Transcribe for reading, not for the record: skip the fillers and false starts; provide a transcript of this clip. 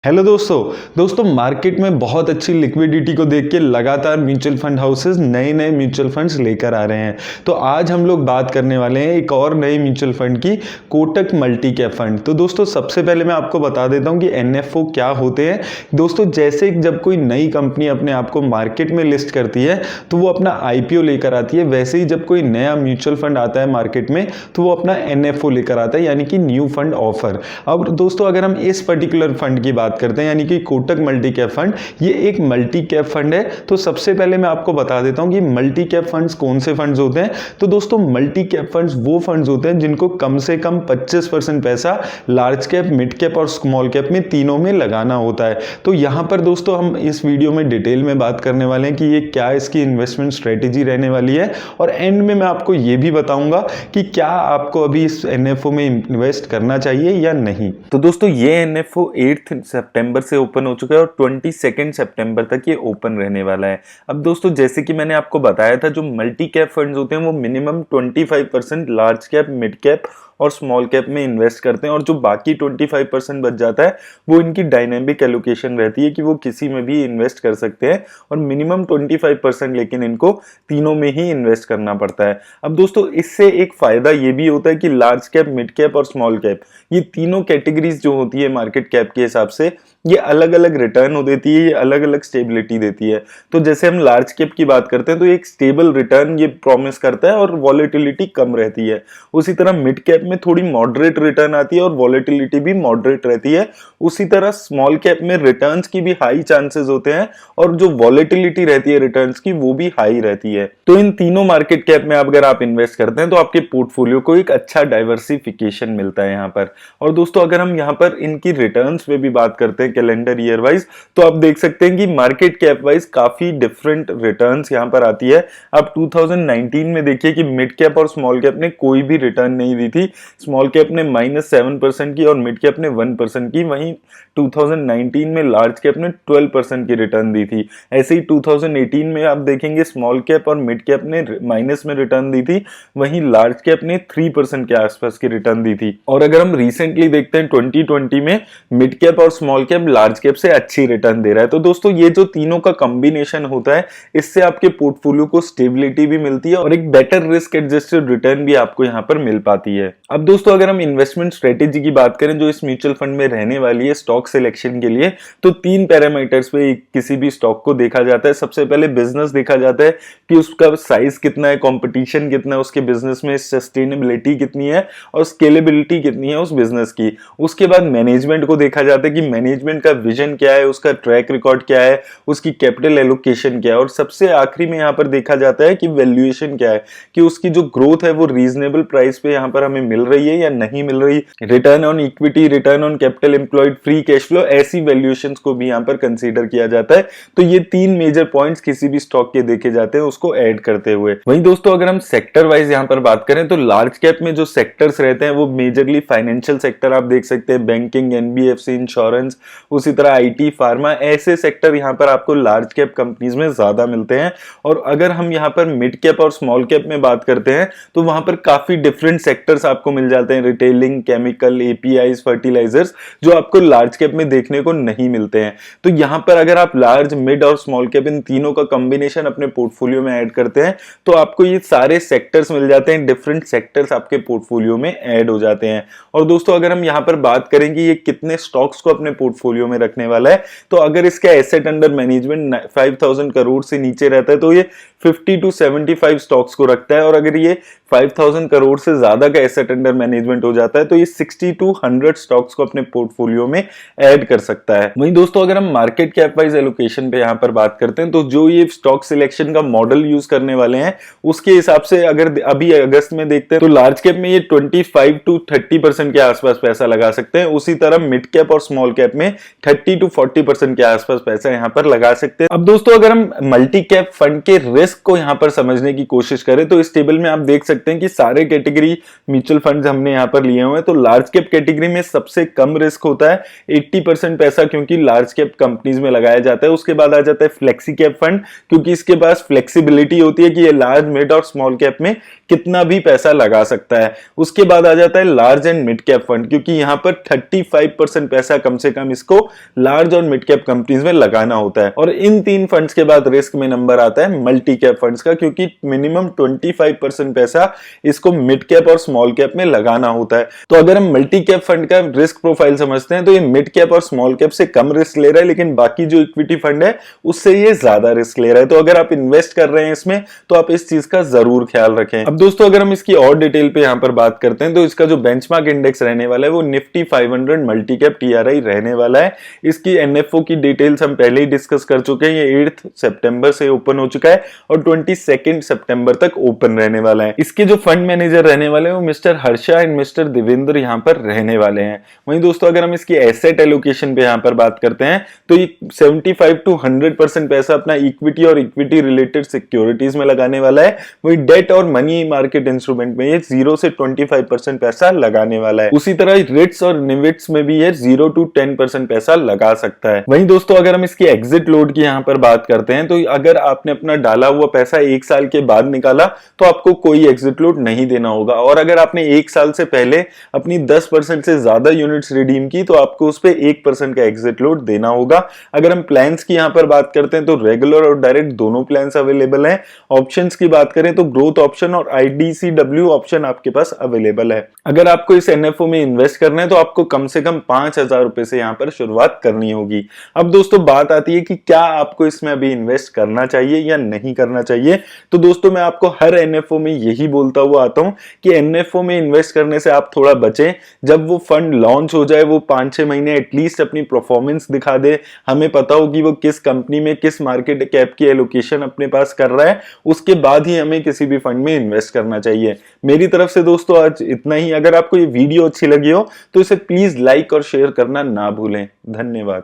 Hello दोस्तों market में बहुत अच्छी लिक्विडिटी को देख के लगातार म्यूचुअल फंड हाउसेस नए नए म्यूचुअल फंड्स लेकर आ रहे हैं। तो आज हम लोग बात करने वाले हैं एक और नए म्यूचुअल फंड की, कोटक मल्टी कैप फंड। तो दोस्तों सबसे पहले मैं आपको बता देता हूं कि एनएफओ क्या होते हैं। दोस्तों जैसे जब कोई नई कंपनी अपने आप को मार्केट में लिस्ट करती है तो वो अपना आईपीओ लेकर आती है, वैसे ही जब कोई नया म्यूचुअल फंड आता है मार्केट में तो वो अपना एनएफओ लेकर आता है, यानी कि न्यू फंड ऑफर। अब दोस्तों अगर हम इस पर्टिकुलर फंड की बात करते हैं यानी कि कोटक मल्टी कैप फंड, ये एक मल्टी कैप फंड है। तो सबसे पहले मैं आपको बता देता हूं कि मल्टी कैप फंड्स कौन से फंड्स होते हैं। तो दोस्तों मल्टी कैप फंड्स वो फंड्स होते हैं जिनको कम से कम 25% पैसा लार्ज कैप, मिड कैप और स्मॉल कैप में तीनों में लगाना होता है। तो यहां पर दोस्तों हम इस वीडियो में डिटेल में बात करने वाले हैं कि ये क्या इसकी इन्वेस्टमेंट स्ट्रेटेजी रहने वाली है, और एंड में मैं आपको ये भी बताऊंगा कि क्या आपको अभी इस एनएफओ में इन्वेस्ट करना चाहिए या नहीं। तो दोस्तों ये एनएफओ 8 सितंबर से ओपन हो चुका है और 22 सितंबर तक ये ओपन रहने वाला है। अब दोस्तों जैसे कि मैंने आपको बताया था, जो मल्टी कैप फंड्स होते हैं वो minimum 25% large cap, mid cap और स्मॉल कैप में इन्वेस्ट करते हैं, और जो बाकी 25% बच जाता है वो इनकी डायनेमिक एलोकेशन रहती है कि वो किसी में भी इन्वेस्ट कर सकते हैं, और मिनिमम 25% लेकिन इनको तीनों में ही इन्वेस्ट करना पड़ता है। अब दोस्तों इससे एक फायदा ये भी होता है कि लार्ज कैप, मिड कैप और स्मॉल कैप, ये तीनों कैटेगरीज जो होती है मार्केट कैप के हिसाब से, ये अलग अलग रिटर्न देती है, ये अलग अलग स्टेबिलिटी देती है। तो जैसे हम लार्ज कैप की बात करते हैं तो एक स्टेबल रिटर्न ये प्रॉमिस करता है और वॉलेटिलिटी कम रहती है। उसी तरह मिड कैप में थोड़ी मॉडरेट रिटर्न आती है और वॉलेटिलिटी भी मॉडरेट रहती है। उसी तरह स्मॉल कैप में रिटर्न्स की भी हाई चांसेस होते हैं और जो वॉलेटिलिटी रहती है रिटर्न्स की वो भी हाई रहती है। तो इन तीनों मार्केट कैप में अगर आप इन्वेस्ट करते हैं तो आपके पोर्टफोलियो को एक अच्छा डाइवर्सिफिकेशन मिलता है यहाँ पर। और दोस्तों अगर हम यहाँ पर इनकी रिटर्न्स पे भी बात करते हैं कैलेंडर ईयर वाइज, तो आप देख सकते हैं कि मार्केट कैप वाइज काफी डिफरेंट रिटर्न्स यहां पर आती है। अब 2019 में देखिए कि मिड कैप और स्मॉल कैप ने कोई भी रिटर्न नहीं दी थी। स्मॉल कैप ने -7% की और मिड कैप ने 1% की। वहीं 2019 में लार्ज कैप ने 12% की रिटर्न दी थी। ऐसे ही 2018 में आप देखेंगे स्मॉल कैप और मिड कैप ने माइनस में रिटर्न दी थी, वहीं लार्ज कैप ने 3% के आसपास की रिटर्न दी थी। और अगर हम रिसेंटली देखते हैं 2020 में मिड कैप और स्मॉल कैप लार्ज कैप से अच्छी रिटर्न दे रहा है। तो दोस्तों ये जो तीनों का कॉम्बिनेशन होता है, इससे आपके पोर्टफोलियो को स्टेबिलिटी भी मिलती है और एक बेटर रिस्क एडजस्टेड रिटर्न भी आपको यहां पर मिल पाती है। अब दोस्तों अगर हम इन्वेस्टमेंट स्ट्रेटेजी की बात करें जो इस म्यूचुअल फंड में रहने वाली है स्टॉक सिलेक्शन के लिए, तो 3 पैरामीटर्स पे किसी भी स्टॉक को देखा जाता है। सबसे पहले बिजनेस देखा जाता है कि उसका साइज कितना है, कंपटीशन कितना है उसके बिजनेस में, सस्टेनेबिलिटी कितनी है और स्केलेबिलिटी कितनी है उस बिजनेस की। उसके बाद मैनेजमेंट को देखा जाता है कि मैनेजमेंट का विजन क्या है, उसका ट्रैक रिकॉर्ड क्या है, उसकी कैपिटल एलोकेशन क्या है, और सबसे आखिरी में यहां पर देखा जाता है कि वैल्यूएशन क्या है, कि उसकी जो ग्रोथ है वो रीजनेबल प्राइस पे यहां पर हमें मिल रही है या नहीं मिल रही। Return on equity, return on capital employed, free cash flow, ऐसी वैल्यूएशंस को भी यहां पर कंसीडर किया जाता है। तो ये 3 मेजर पॉइंट्स किसी भी स्टॉक के देखे जाते हैं उसको ऐड करते हुए। वहीं दोस्तों अगर हम सेक्टर वाइज यहां पर बात करें तो लार्ज कैप में जो सेक्टर्स रहते हैं वो मेजरली फाइनेंशियल सेक्टर आप देख सकते हैं, बैंकिंग, एनबीएफसी, इंश्योरेंस, उसी तरह आईटी, फार्मा, ऐसे सेक्टर यहां पर आपको लार्ज कैप कंपनीज में ज्यादा मिलते हैं। और अगर हम यहां पर मिड कैप और स्मॉल कैप में बात करते हैं तो वहां पर काफी डिफरेंट सेक्टर्स आपको मिल जाते हैं, रिटेलिंग, केमिकल, एपीआईज, फर्टिलाइजर्स, जो आपको लार्ज कैप में देखने को नहीं मिलते हैं। तो यहां पर अगर आप लार्ज, मिड और स्मॉल कैप इन तीनों का कॉम्बिनेशन अपने पोर्टफोलियो में ऐड करते हैं तो आपको ये सारे सेक्टर्स मिल जाते हैं, डिफरेंट सेक्टर्स आपके पोर्टफोलियो में ऐड हो जाते हैं। और दोस्तों अगर हम यहां पर बात करें कि ये कितने स्टॉक्स को अपने पोर्टफोलियो में रखने वाला है, तो अगर इसका एसेट अंडर मैनेजमेंट 5000 करोड़ से नीचे रहता है तो ये 50 to 75 स्टॉक्स को रखता है, और अगर ये 5000 करोड़ से ज्यादा का एसेट अंडर मैनेजमेंट हो जाता है तो ये 60 to 100 स्टॉक्स को अपने पोर्टफोलियो में ऐड कर सकता है। वहीं दोस्तों अगर हम मार्केट कैप वाइज एलोकेशन पे यहां पर बात करते हैं तो जो ये स्टॉक सिलेक्शन का मॉडल यूज करने वाले हैं उसके हिसाब से अगर अभी अगस्त में देखते हैं तो लार्ज कैप में ये 25 to 30% के आसपास पैसा लगा सकते हैं। उसी तरह मिड कैप और स्मॉल कैप में 30 to 40% के आसपास पैसा यहां पर लगा सकते हैं। अब दोस्तों अगर हम मल्टी कैप फंड के रिस्क को यहां पर समझने की कोशिश करें तो इस टेबल में आप देख सकते हैं कि सारे कैटेगरी म्यूचुअल फंड्स हमने यहाँ पर लिए हुए हैं। तो लार्ज कैप कैटेगरी में सबसे कम रिस्क होता है, 80% पैसा क्योंकि लार्ज कैप कंपनीज में लगाया जाता है। उसके बाद आ जाता है फ्लेक्सी कैप फंड, क्योंकि इसके पास फ्लेक्सिबिलिटी होती है कि ये लार्ज, मिड और स्मॉल कैप में कितना भी पैसा लगा सकता है। उसके बाद आ जाता है large and mid cap fund, क्योंकि यहाँ पर 35% पैसा कम से कम इसको लार्ज और मिड कैप कंपनीज में लगाना होता है। और इन तीन फंड्स के बाद रिस्क में नंबर आता है मल्टी कैप फंड्स का, क्योंकि मिनिमम 25% पैसा इसको मिड कैप और स्मॉल कैप में लगाना होता है। तो अगर हम मल्टी कैप फंड का रिस्क प्रोफाइल समझते हैं तो ये मिड कैप और स्मॉल कैप से कम रिस्क ले रहा है, लेकिन बाकी जो इक्विटी फंड है उससे ये ज्यादा रिस्क ले रहा है। तो अगर आप इन्वेस्ट कर रहे हैं इसमें तो आप इस चीज का जरूर ख्याल रखें। अब दोस्तों अगर हम इसकी और डिटेल पे यहाँ पर बात करते हैं तो इसका जो बेंचमार्क इंडेक्स रहने वाला है वो निफ्टी 500 मल्टी कैप टीआरआई रहने वाला है। इसकी एनएफओ की डिटेल्स हम पहले ही डिस्कस कर चुके हैं। ये 8 सितंबर से ओपन हो चुका है और 22 सितंबर तक ओपन रहने वाला है। इसके जो फंड मैनेजर रहने वाले हैं वो mister Harsha and mister Devendra यहाँ पर रहने वाले हैं। वहीं दोस्तों अगर हम इसकी एसेट एलोकेशन पे यहाँ पर बात करते हैं तो ये 75 to 100% पैसा अपना इक्विटी और इक्विटी रिलेटेड सिक्योरिटीज में लगाने वाला है। वही डेट और मनी मार्केट इंस्ट्रूमेंट में ये 0 से 25% पैसा लगाने वाला है। उसी तरह रिट्स और निविट्स में भी ये 0 to 10% पैसा लगा सकता है। वहीं दोस्तों अगर हम इसकी एग्जिट लोड की यहाँ पर बात करते हैं तो अगर आपने अपना डाला हुआ पैसा 1 साल के बाद निकाला तो आपको कोई एग्जिट लोड नहीं देना होगा, और अगर आपने 1 साल से पहले अपनी 10% से ज्यादा यूनिट्स रिडीम की तो आपको उस पर 1% का एग्जिट लोड देना होगा। अगर हम प्लान्स की यहाँ पर बात करते हैं तो रेगुलर और डायरेक्ट दोनों प्लान्स अवेलेबल हैं। ऑप्शंस की बात करें तो ग्रोथ ऑप्शन और IDCW ऑप्शन आपके पास अवेलेबल है। अगर आपको इस एनएफओ में इन्वेस्ट करना है तो आपको कम से कम 5,000 रुपए से यहाँ पर शुरुआत करनी होगी। अब दोस्तों बात आती है कि क्या आपको इसमें अभी इन्वेस्ट करना चाहिए या नहीं करना चाहिए। तो दोस्तों मैं आपको हर एनएफओ में यही बोलता हुआ आता हूं कि एनएफओ में इन्वेस्ट करने से आप थोड़ा बचें। जब वो फंड लॉन्च हो जाए, वो 5-6 महीने एटलीस्ट अपनी परफॉर्मेंस दिखा दे, हमें पता हो कि वो किस कंपनी में किस मार्केट कैप की एलोकेशन अपने पास कर रहा है, उसके बाद ही हमें किसी भी फंड में इन्वेस्ट करना चाहिए। मेरी तरफ से दोस्तों आज इतना ही। अगर आपको ये वीडियो अच्छी लगी हो तो इसे प्लीज लाइक और शेयर करना ना भूलें। धन्यवाद।